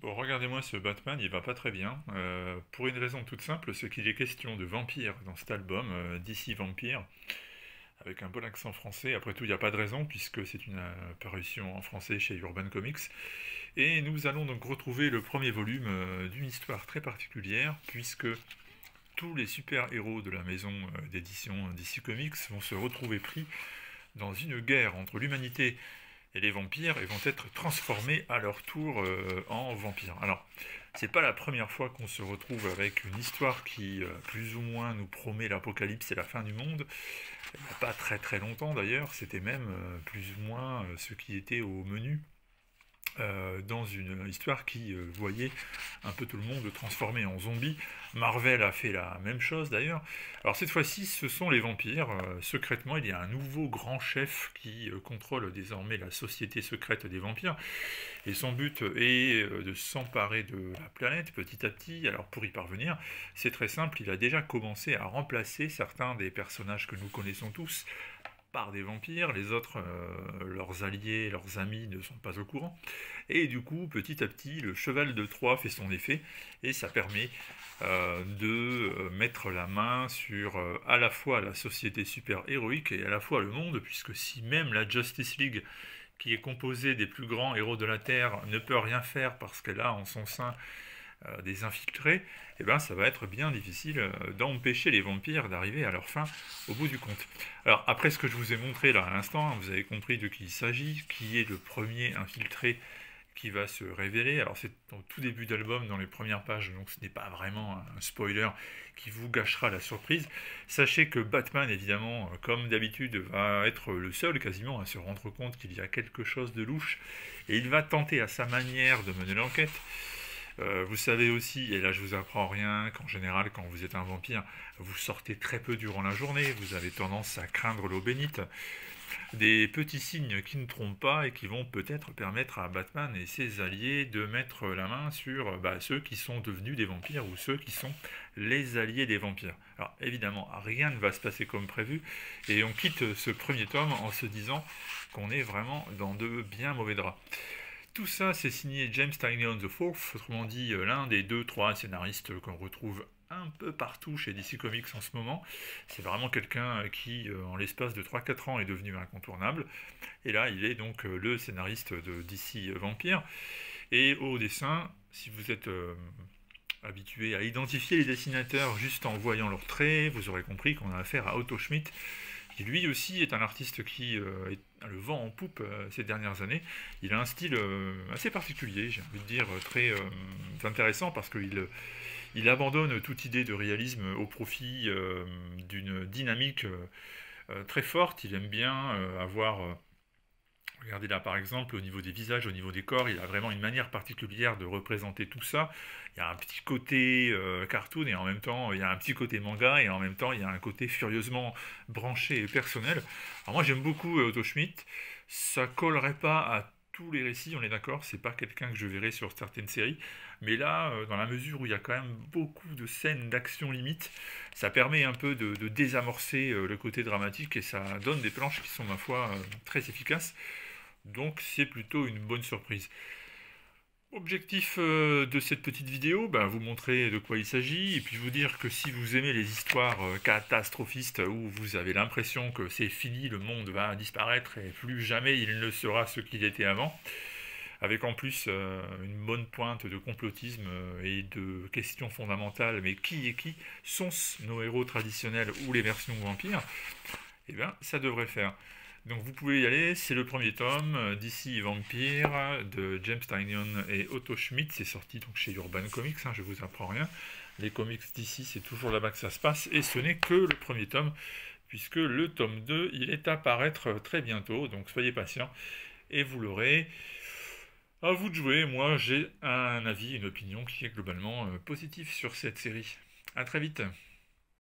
Bon, regardez-moi ce Batman, il va pas très bien. Pour une raison toute simple, c'est qu'il est question de vampires dans cet album, DC Vampire, avec un bon accent français. Après tout, il n'y a pas de raison, puisque c'est une parution en français chez Urban Comics. Et nous allons donc retrouver le premier volume d'une histoire très particulière, puisque tous les super-héros de la maison d'édition DC Comics vont se retrouver pris dans une guerre entre l'humanité et les vampires et vont être transformés à leur tour en vampires. Alors, c'est pas la première fois qu'on se retrouve avec une histoire qui plus ou moins nous promet l'apocalypse et la fin du monde. Il n'y a pas très très longtemps d'ailleurs, c'était même plus ou moins ce qui était au menu dans une histoire qui voyait un peu tout le monde transformé en zombies. Marvel a fait la même chose d'ailleurs. Alors cette fois-ci, ce sont les vampires. Secrètement, il y a un nouveau grand chef qui contrôle désormais la société secrète des vampires. Et son but est de s'emparer de la planète petit à petit. Alors pour y parvenir, c'est très simple, il a déjà commencé à remplacer certains des personnages que nous connaissons tous par des vampires, les autres, leurs alliés, leurs amis ne sont pas au courant. Et du coup, petit à petit, le cheval de Troie fait son effet, et ça permet de mettre la main sur à la fois la société super-héroïque et à la fois le monde, puisque si même la Justice League, qui est composée des plus grands héros de la Terre, ne peut rien faire parce qu'elle a en son sein des infiltrés, eh ben, ça va être bien difficile d'empêcher les vampires d'arriver à leur fin au bout du compte. Alors après ce que je vous ai montré là à l'instant, vous avez compris de qui il s'agit, qui est le premier infiltré qui va se révéler. Alors c'est au tout début d'album, dans les premières pages, donc ce n'est pas vraiment un spoiler qui vous gâchera la surprise. Sachez que Batman, évidemment, comme d'habitude, va être le seul quasiment à se rendre compte qu'il y a quelque chose de louche, et il va tenter à sa manière de mener l'enquête. Vous savez aussi, et là je vous apprends rien, qu'en général quand vous êtes un vampire, vous sortez très peu durant la journée, vous avez tendance à craindre l'eau bénite. Des petits signes qui ne trompent pas et qui vont peut-être permettre à Batman et ses alliés de mettre la main sur ceux qui sont devenus des vampires ou ceux qui sont les alliés des vampires. Alors évidemment, rien ne va se passer comme prévu et on quitte ce premier tome en se disant qu'on est vraiment dans de bien mauvais draps. Tout ça, c'est signé James Tynion IV, autrement dit l'un des 2-3 scénaristes qu'on retrouve un peu partout chez DC Comics en ce moment. C'est vraiment quelqu'un qui, en l'espace de 3-4 ans, est devenu incontournable. Et là, il est donc le scénariste de DC Vampire. Et au dessin, si vous êtes habitué à identifier les dessinateurs juste en voyant leurs traits, vous aurez compris qu'on a affaire à Otto Schmidt, qui lui aussi est un artiste qui a le vent en poupe ces dernières années. Il a un style assez particulier, j'ai envie de dire très intéressant, parce qu'il abandonne toute idée de réalisme au profit d'une dynamique très forte. Il aime bien avoir... regardez là par exemple, au niveau des visages, au niveau des corps, il a vraiment une manière particulière de représenter tout ça. Il y a un petit côté cartoon et en même temps il y a un petit côté manga et en même temps il y a un côté furieusement branché et personnel. Alors moi j'aime beaucoup Otto Schmidt, ça collerait pas à tous les récits, on est d'accord, c'est pas quelqu'un que je verrais sur certaines séries, mais là, dans la mesure où il y a quand même beaucoup de scènes d'action limite, ça permet un peu de désamorcer le côté dramatique et ça donne des planches qui sont, ma foi, très efficaces. Donc c'est plutôt une bonne surprise. Objectif de cette petite vidéo, vous montrer de quoi il s'agit, et puis vous dire que si vous aimez les histoires catastrophistes où vous avez l'impression que c'est fini, le monde va disparaître et plus jamais il ne sera ce qu'il était avant, avec en plus une bonne pointe de complotisme et de questions fondamentales, mais qui est qui? Sont-ce nos héros traditionnels ou les versions vampires? Eh bien, ça devrait faire. Donc vous pouvez y aller, c'est le premier tome, DC Vampire, de James Tynion et Otto Schmidt, c'est sorti donc chez Urban Comics, je vous apprends rien. Les comics d'ici, c'est toujours là-bas que ça se passe, et ce n'est que le premier tome, puisque le tome 2, il est à paraître très bientôt, donc soyez patients, et vous l'aurez. À vous de jouer, moi j'ai un avis, une opinion qui est globalement positive sur cette série. A très vite.